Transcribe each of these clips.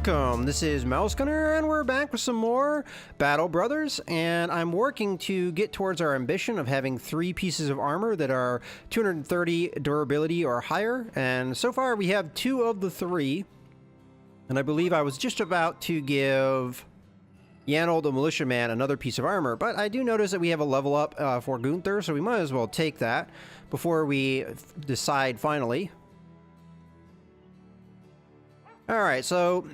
Welcome, this is Mousegunner, and we're back with some more Battle Brothers, and I'm working to get towards our ambition of having 3 pieces of armor that are 230 durability or higher, and so far we have 2 of the 3, and I believe I was just about to give Yanold the Militiaman another piece of armor, but I do notice that we have a level up for Gunther, so we might as well take that before we decide finally. Alright, so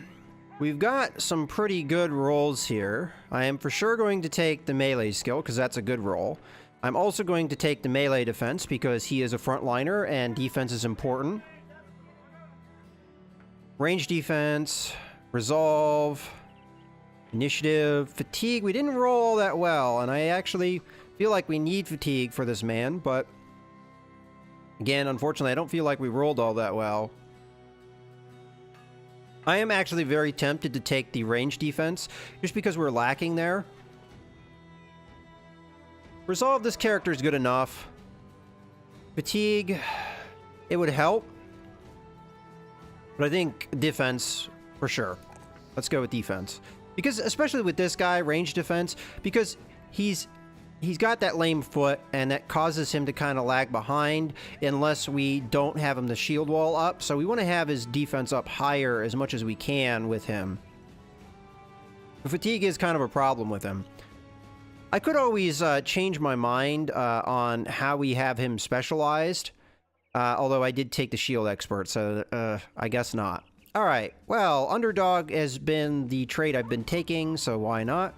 we've got some pretty good rolls here. I am for sure going to take the melee skill, because that's a good roll. I'm also going to take the melee defense, because he is a frontliner, and defense is important. Range defense, resolve, initiative, fatigue. We didn't roll all that well, and I actually feel like we need fatigue for this man, but again, unfortunately, I don't feel like we rolled all that well. I am actually very tempted to take the range defense, just because we're lacking there. Resolve, this character is good enough. Fatigue, it would help. But I think defense, for sure. Let's go with defense. Because, especially with this guy, range defense, because he's got that lame foot, and that causes him to kind of lag behind unless we don't have him the shield wall up. So we want to have his defense up higher as much as we can with him. The fatigue is kind of a problem with him. I could always change my mind on how we have him specialized, although I did take the shield expert, so I guess not. Alright, well, underdog has been the trait I've been taking, so why not?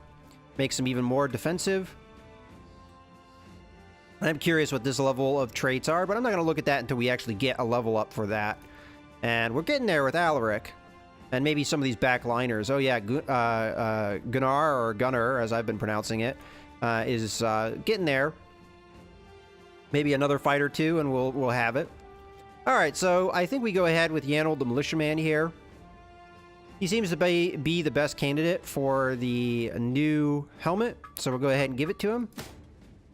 Makes him even more defensive. I'm curious what this level of traits are, but I'm not going to look at that until we actually get a level up for that. And we're getting there with Alaric. And maybe some of these backliners. Oh yeah, Gunnar, or Gunner, as I've been pronouncing it, is getting there. Maybe another fight or two, and we'll have it. Alright, so I think we go ahead with Yanold the Militiaman here. He seems to be the best candidate for the new helmet, so we'll go ahead and give it to him.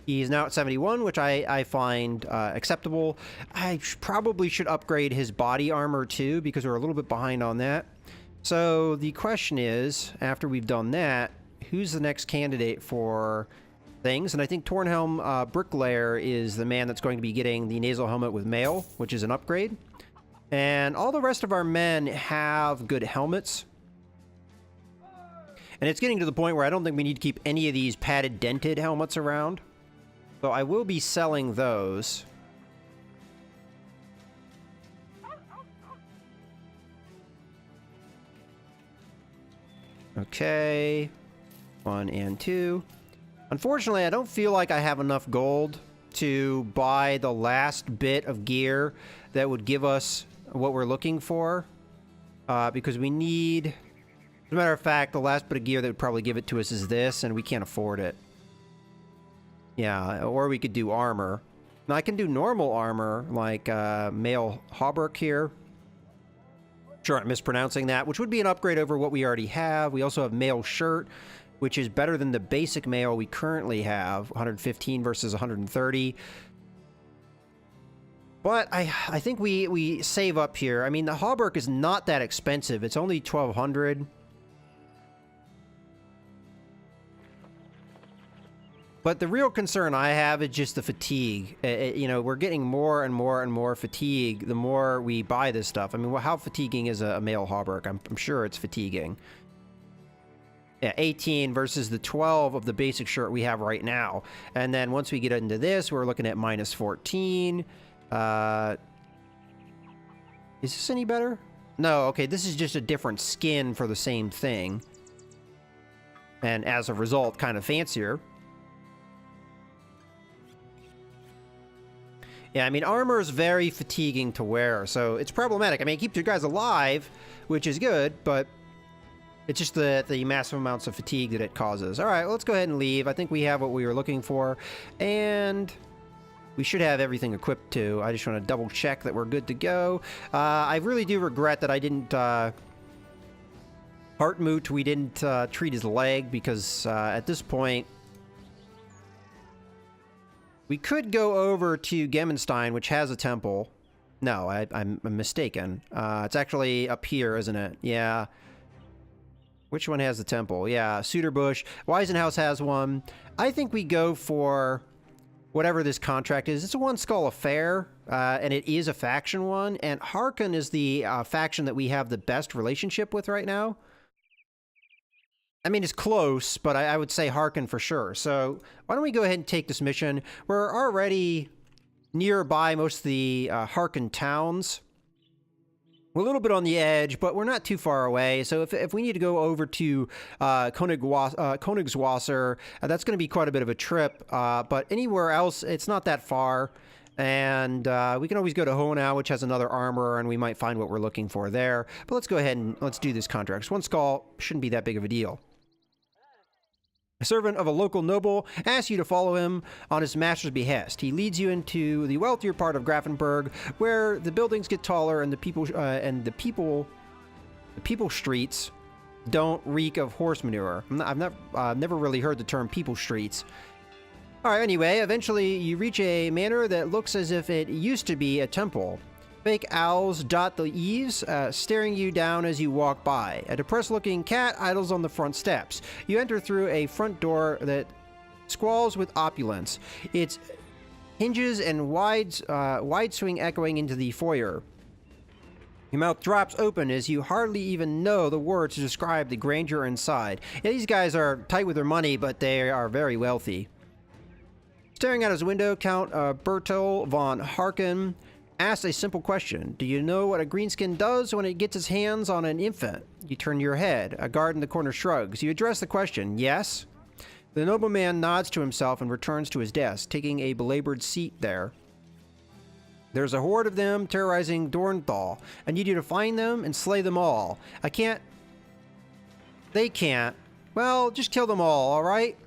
He's now at 71, which I find acceptable. I probably should upgrade his body armor too, because we're a little bit behind on that. So the question is, after we've done that, who's the next candidate for things? And I think Tornhelm Bricklayer is the man that's going to be getting the nasal helmet with mail, which is an upgrade. And all the rest of our men have good helmets. And it's getting to the point where I don't think we need to keep any of these padded dented helmets around. So I will be selling those. Okay. 1 and 2. Unfortunately, I don't feel like I have enough gold to buy the last bit of gear that would give us what we're looking for. Because we need... As a matter of fact, the last bit of gear that would probably give it to us is this, and we can't afford it. Yeah, or we could do armor. Now, I can do normal armor, like male hauberk here. Sure, I'm mispronouncing that, which would be an upgrade over what we already have. We also have male shirt, which is better than the basic mail we currently have, 115 versus 130. But I think we save up here. I mean, the hauberk is not that expensive. It's only 1,200. But the real concern I have is just the fatigue. You know, we're getting more and more and more fatigue the more we buy this stuff. I mean, well, how fatiguing is a male hauberk? I'm sure it's fatiguing. Yeah, 18 versus the 12 of the basic shirt we have right now. And then once we get into this, we're looking at minus 14. Is this any better? No, okay, this is just a different skin for the same thing. And as a result, kind of fancier. Yeah, I mean, armor is very fatiguing to wear, so it's problematic. I mean, it keeps your guys alive, which is good, but it's just the massive amounts of fatigue that it causes. All right, well, let's go ahead and leave. I think we have what we were looking for, and we should have everything equipped too. I just want to double check that we're good to go. I really do regret that I didn't Hartmut, we didn't treat his leg, because at this point, we could go over to Gemmenstein, which has a temple. No, I'm mistaken. It's actually up here, isn't it? Yeah. Which one has the temple? Yeah, Suderbush. Weisenhaus has one. I think we go for whatever this contract is. It's a one skull affair, and it is a faction one. And Harkon is the faction that we have the best relationship with right now. I mean, it's close, but I would say Harkon for sure. So why don't we go ahead and take this mission? We're already nearby most of the Harkon towns. We're a little bit on the edge, but we're not too far away. So if we need to go over to Königswasser, that's going to be quite a bit of a trip. But anywhere else, it's not that far. And we can always go to Honau, which has another armorer, and we might find what we're looking for there. But let's go ahead and let's do this contract. One skull shouldn't be that big of a deal. A servant of a local noble asks you to follow him on his master's behest. He leads you into the wealthier part of Grafenberg, where the buildings get taller and the people streets don't reek of horse manure. I've never really heard the term people streets. All right. Anyway, eventually you reach a manor that looks as if it used to be a temple. Fake owls dot the eaves, staring you down as you walk by. A depressed-looking cat idles on the front steps. You enter through a front door that squalls with opulence. Its hinges and wide swing echoing into the foyer. Your mouth drops open as you hardly even know the words to describe the grandeur inside. Yeah, these guys are tight with their money, but they are very wealthy. Staring out his window, Count Bertel von Harkon asks a simple question. Do you know what a greenskin does when it gets its hands on an infant? You turn your head. A guard in the corner shrugs. You address the question. Yes? The nobleman nods to himself and returns to his desk, taking a belabored seat there. There's a horde of them terrorizing Dornthal. I need you to find them and slay them all. I can't... They can't. Well, just kill them all right?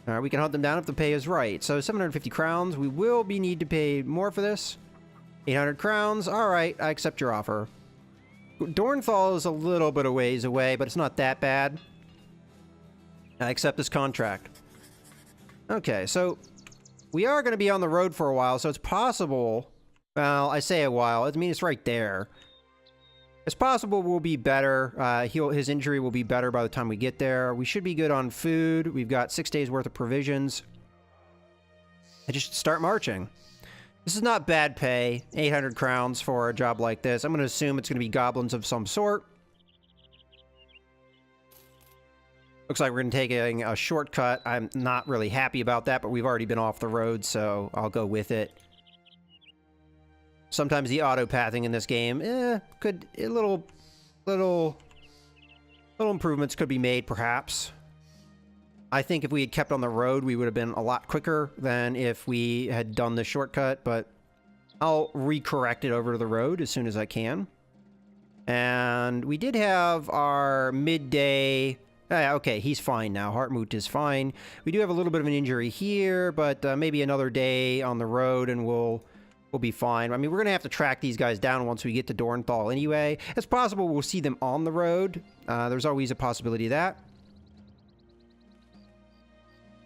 All right, we can hunt them down if the pay is right. So 750 crowns. We will need to pay more for this. 800 crowns. All right, I accept your offer. Dornthal is a little bit of ways away, but it's not that bad. I accept this contract. Okay, so we are going to be on the road for a while, so it's possible... Well, I say a while. I mean, it's right there. It's possible we'll be better. His injury will be better by the time we get there. We should be good on food. We've got 6 days worth of provisions. I just start marching. This is not bad pay. 800 crowns for a job like this. I'm going to assume it's going to be goblins of some sort. Looks like we're going to take a shortcut. I'm not really happy about that, but we've already been off the road, so I'll go with it. Sometimes the auto-pathing in this game, could... Little improvements could be made, perhaps. I think if we had kept on the road, we would have been a lot quicker than if we had done the shortcut, but I'll recorrect it over to the road as soon as I can. And we did have our midday... okay, he's fine now. Hartmut is fine. We do have a little bit of an injury here, but maybe another day on the road and we'll be fine. I mean, we're going to have to track these guys down once we get to Dornthal anyway. It's possible we'll see them on the road. There's always a possibility of that.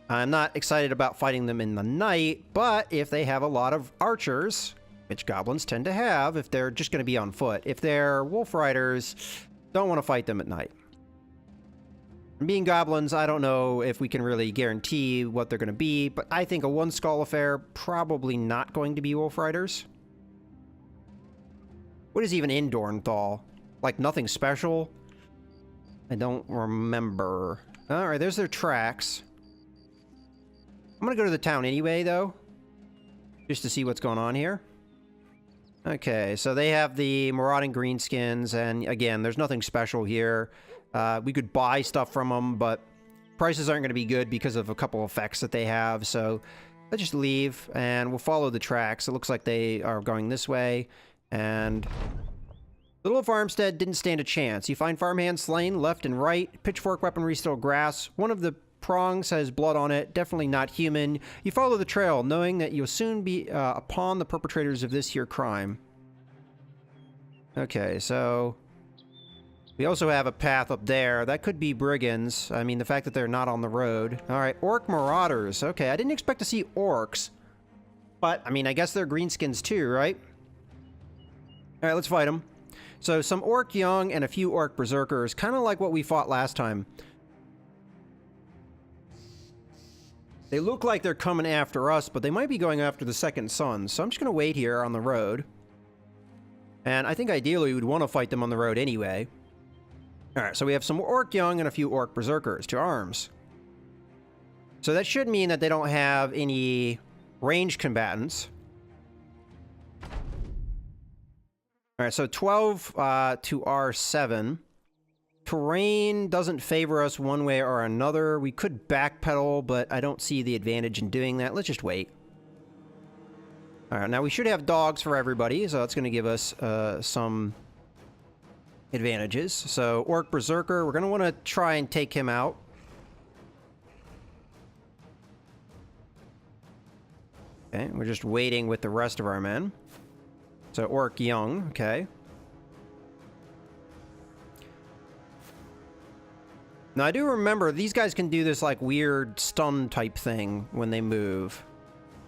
I'm not excited about fighting them in the night, but if they have a lot of archers, which goblins tend to have, if they're just going to be on foot. If they're wolf riders, don't want to fight them at night. Being goblins, I don't know if we can really guarantee what they're going to be, but I think a one skull affair, probably not going to be wolf riders. What is even in Dornthal? Like nothing special? I don't remember. Alright, there's their tracks. I'm going to go to the town anyway, though. Just to see what's going on here. Okay, so they have the marauding greenskins, and again, there's nothing special here. We could buy stuff from them, but prices aren't going to be good because of a couple effects that they have, so let's just leave, and we'll follow the tracks. It looks like they are going this way, and Little Farmstead didn't stand a chance. You find farmhands slain left and right, pitchfork weaponry still grass. One of the prongs has blood on it, definitely not human. You follow the trail, knowing that you'll soon be upon the perpetrators of this here crime. Okay, so... we also have a path up there. That could be brigands. I mean, the fact that they're not on the road. All right, orc marauders. Okay, I didn't expect to see orcs. But, I mean, I guess they're greenskins too, right? All right, let's fight them. So some Orc Young and a few Orc Berserkers, kind of like what we fought last time. They look like they're coming after us, but they might be going after the Second Sun. So I'm just going to wait here on the road. And I think ideally we'd want to fight them on the road anyway. Alright, so we have some Orc Young and a few Orc Berserkers to arms. So that should mean that they don't have any ranged combatants. Alright, so 12 to R7. Terrain doesn't favor us one way or another. We could backpedal, but I don't see the advantage in doing that. Let's just wait. Alright, now we should have dogs for everybody, so that's going to give us some advantages. So, Orc Berserker, we're going to want to try and take him out. Okay, we're just waiting with the rest of our men. So, Orc Young, okay. Now, I do remember these guys can do this, like, weird stun type thing when they move.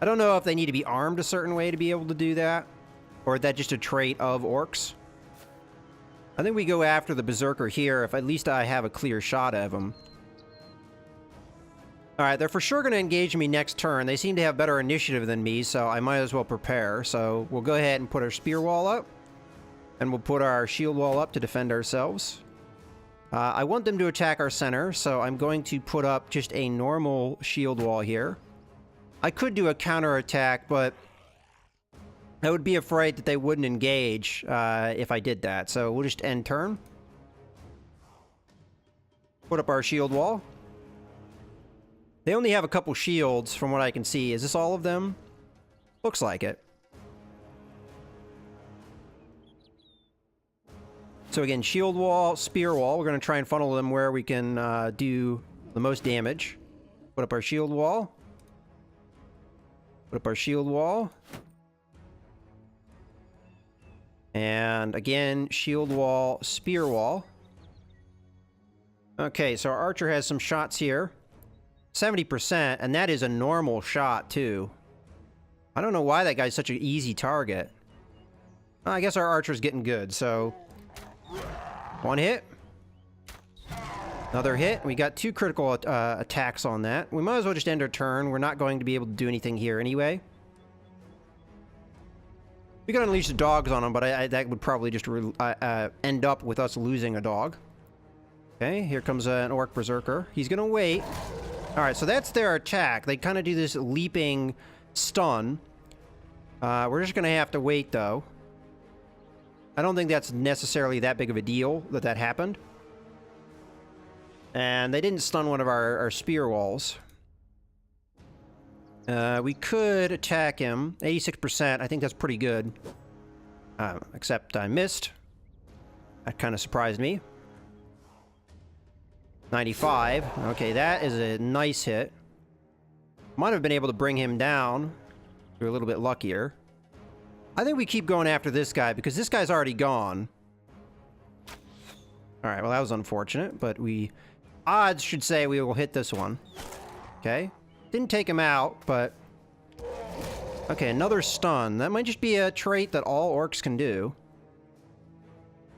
I don't know if they need to be armed a certain way to be able to do that, or is that just a trait of orcs? I think we go after the Berserker here, if at least I have a clear shot of him. Alright, they're for sure going to engage me next turn. They seem to have better initiative than me, so I might as well prepare. So we'll go ahead and put our spear wall up, and we'll put our shield wall up to defend ourselves. I want them to attack our center, so I'm going to put up just a normal shield wall here. I could do a counterattack, but I would be afraid that they wouldn't engage if I did that. So we'll just end turn. Put up our shield wall. They only have a couple shields from what I can see. Is this all of them? Looks like it. So again, shield wall, spear wall. We're going to try and funnel them where we can do the most damage. Put up our shield wall. Put up our shield wall. And again, shield wall, spear wall. Okay, so our archer has some shots here. 70%, and that is a normal shot, too. I don't know why that guy's such an easy target. I guess our archer's getting good, so... One hit. Another hit. We got 2 critical attacks on that. We might as well just end our turn. We're not going to be able to do anything here anyway. We could unleash the dogs on them, but that would probably just end up with us losing a dog. Okay, here comes an Orc Berserker. He's going to wait. Alright, so that's their attack. They kind of do this leaping stun. We're just going to have to wait, though. I don't think that's necessarily that big of a deal that that happened. And they didn't stun one of our spear walls. We could attack him. 86%, I think that's pretty good. Except I missed. That kind of surprised me. 95. Okay, that is a nice hit. Might have been able to bring him down. We're a little bit luckier. I think we keep going after this guy, because this guy's already gone. Alright, well that was unfortunate, but odds should say we will hit this one. Okay. Didn't take him out, but... Okay, another stun. That might just be a trait that all orcs can do.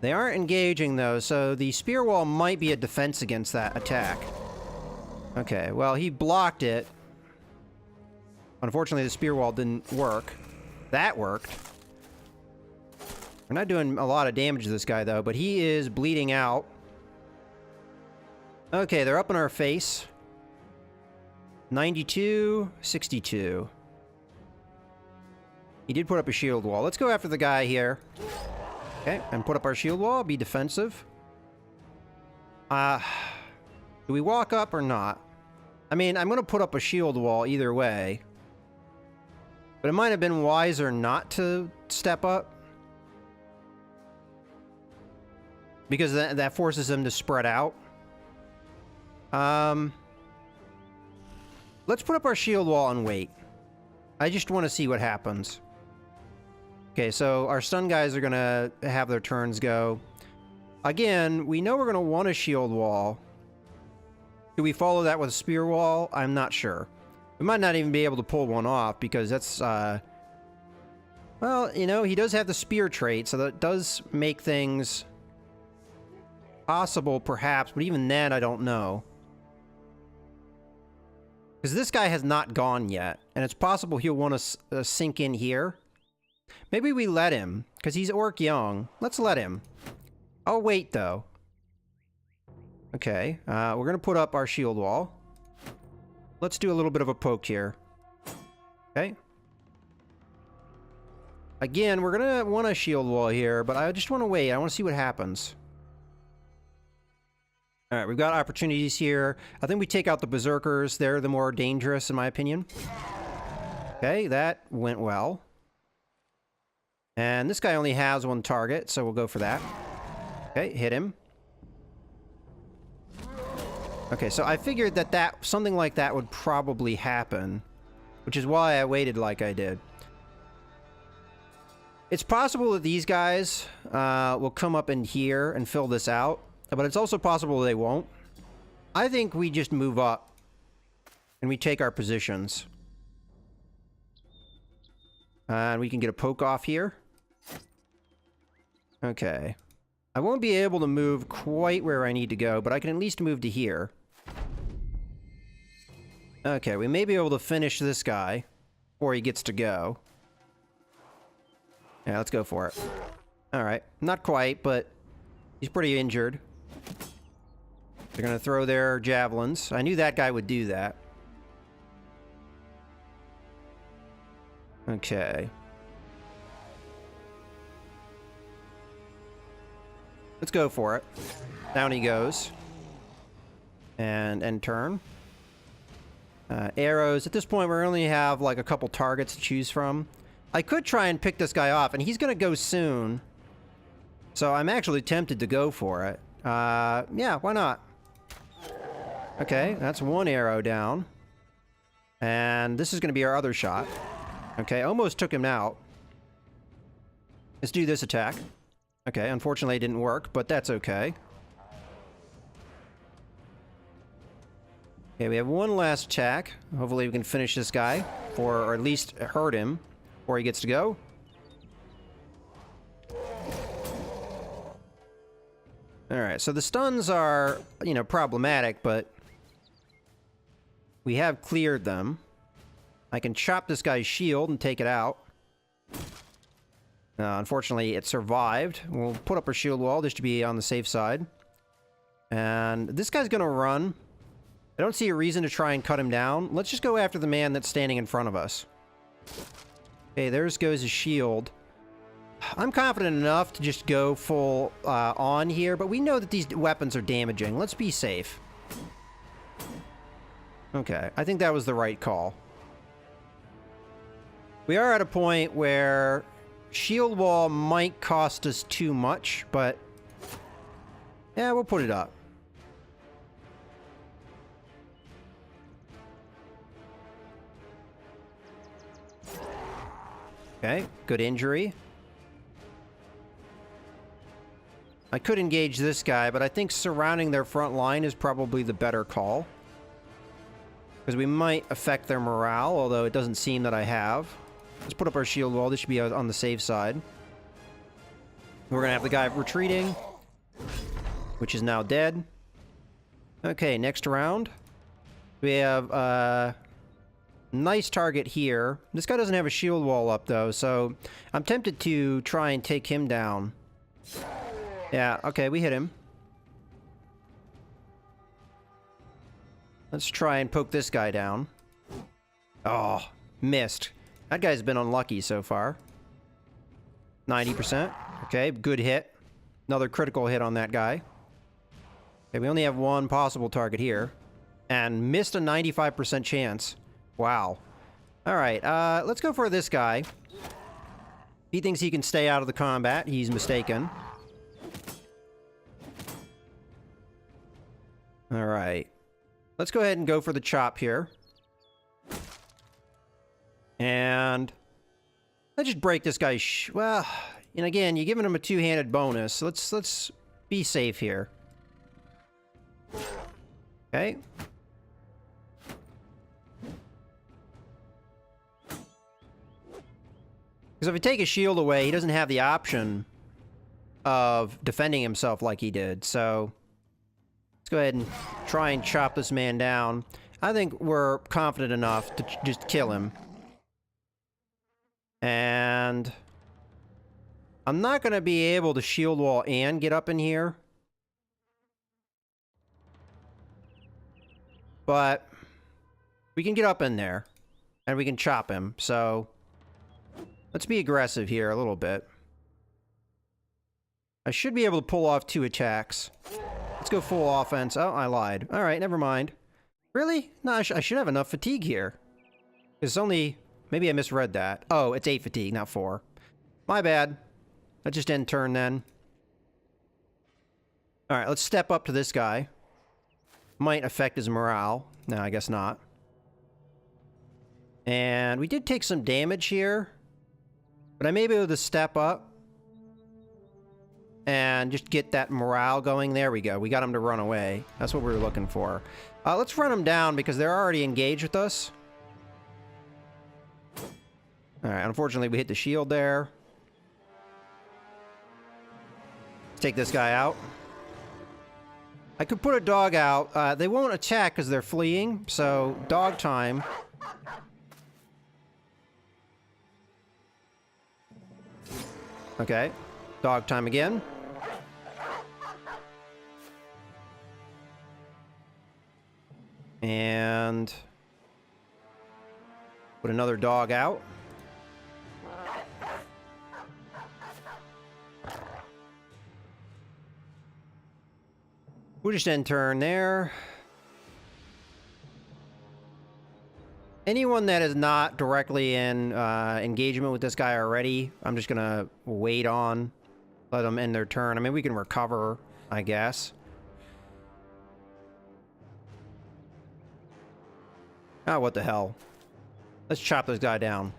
They aren't engaging, though, so the spear wall might be a defense against that attack. Okay, well, he blocked it. Unfortunately, the spear wall didn't work. That worked. We're not doing a lot of damage to this guy, though, but he is bleeding out. Okay, they're up in our face. 92, 62. He did put up a shield wall. Let's go after the guy here. Okay, and put up our shield wall, be defensive. Do we walk up or not? I mean, I'm going to put up a shield wall either way. But it might have been wiser not to step up. Because that forces them to spread out. Let's put up our shield wall and wait. I just want to see what happens. Okay, so our stun guys are going to have their turns go. Again, we know we're going to want a shield wall. Do we follow that with a spear wall? I'm not sure. We might not even be able to pull one off because that's Well, you know, he does have the spear trait, so that does make things possible, perhaps, but even then, I don't know. Because this guy has not gone yet, and it's possible he'll want to sink in here. Maybe we let him, because he's Orc Young. Let's let him. I'll wait, though. Okay, we're going to put up our shield wall. Let's do a little bit of a poke here. Okay. Again, we're going to want a shield wall here, but I just want to wait. I want to see what happens. All right, we've got opportunities here. I think we take out the Berserkers. They're the more dangerous, in my opinion. Okay, that went well. And this guy only has one target, so we'll go for that. Okay, hit him. Okay, so I figured that something like that would probably happen, which is why I waited like I did. It's possible that these guys will come up in here and fill this out, but it's also possible they won't. I think we just move up and we take our positions. And we can get a poke off here. Okay. I won't be able to move quite where I need to go, but I can at least move to here. Okay, we may be able to finish this guy before he gets to go. Yeah, let's go for it. Alright, not quite, but he's pretty injured. They're gonna throw their javelins. I knew that guy would do that. Okay. Let's go for it. Down he goes. And end turn. Arrows. At this point, we only have like a couple targets to choose from. I could try and pick this guy off, and he's going to go soon. So I'm actually tempted to go for it. Yeah, why not? Okay, that's one arrow down. And this is going to be our other shot. Okay, almost took him out. Let's do this attack. Okay, unfortunately it didn't work, but that's okay. Okay, we have one last attack. Hopefully we can finish this guy, or at least hurt him before he gets to go. Alright, so the stuns are, you know, problematic, but we have cleared them. I can chop this guy's shield and take it out. Unfortunately, it survived. We'll put up our shield wall just to be on the safe side. And this guy's gonna run. I don't see a reason to try and cut him down. Let's just go after the man that's standing in front of us. Okay, there goes his shield. I'm confident enough to just go full on here, but we know that these weapons are damaging. Let's be safe. Okay, I think that was the right call. We are at a point where shield wall might cost us too much, but yeah, we'll put it up. Okay, good injury. I could engage this guy, but I think surrounding their front line is probably the better call. Because we might affect their morale, although it doesn't seem that I have. Let's put up our shield wall. This should be on the safe side. We're going to have the guy retreating, which is now dead. Okay, next round. We have a nice target here. This guy doesn't have a shield wall up, though, so I'm tempted to try and take him down. Yeah, okay, we hit him. Let's try and poke this guy down. Oh, missed. That guy's been unlucky so far. 90%. Okay, good hit. Another critical hit on that guy. Okay, we only have one possible target here. And missed a 95% chance. Wow. Alright, let's go for this guy. He thinks he can stay out of the combat. He's mistaken. Alright. Let's go ahead and go for the chop here. And let's just break this guy's well, and again, you're giving him a two-handed bonus. Let's be safe here. Okay. Because if we take his shield away, he doesn't have the option of defending himself like he did. So let's go ahead and try and chop this man down. I think we're confident enough to just kill him. And I'm not going to be able to shield wall and get up in here. But we can get up in there. And we can chop him. So let's be aggressive here a little bit. I should be able to pull off 2 attacks. Let's go full offense. Oh, I lied. All right, never mind. Really? No, I should have enough fatigue here. It's only... Maybe I misread that. Oh, it's 8 fatigue, not 4. My bad. Let's just end turn then. Alright, let's step up to this guy. Might affect his morale. No, I guess not. And we did take some damage here. But I may be able to step up. And just get that morale going. There we go. We got him to run away. That's what we were looking for. Let's run them down because they're already engaged with us. Alright, unfortunately we hit the shield there. Let's take this guy out. I could put a dog out. They won't attack because they're fleeing, so dog time. Okay, dog time again. And put another dog out. We'll just end turn there. Anyone that is not directly in engagement with this guy already, I'm just gonna wait on. Let them end their turn. I mean, we can recover, I guess. Oh, what the hell. Let's chop this guy down.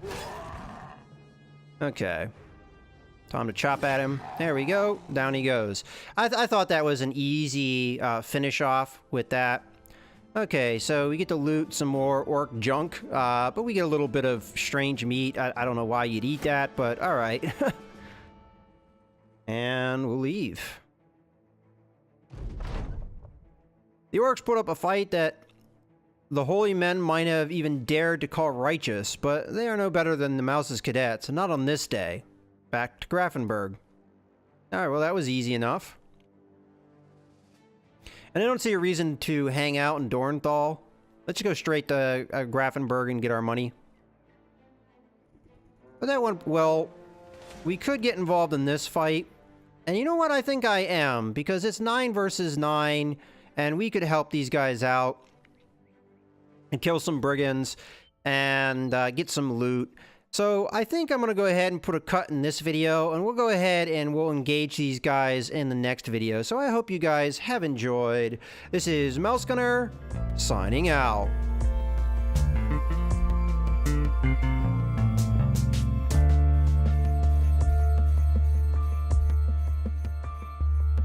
Okay. Time to chop at him. There we go. Down he goes. I thought that was an easy finish off with that. Okay, so we get to loot some more orc junk, but we get a little bit of strange meat. I don't know why you'd eat that, but all right. And we'll leave. The orcs put up a fight that the holy men might have even dared to call righteous, but they are no better than the Mouse's cadets, not on this day. Back to Grafenberg. Alright, well that was easy enough. And I don't see a reason to hang out in Dornthal. Let's just go straight to Grafenberg and get our money. But that went well. We could get involved in this fight. And you know what? I think I am. Because it's 9 versus 9. And we could help these guys out. And kill some brigands. And get some loot. So I think I'm going to go ahead and put a cut in this video, and we'll go ahead and we'll engage these guys in the next video. So I hope you guys have enjoyed. This is Mouse Gunner, signing out.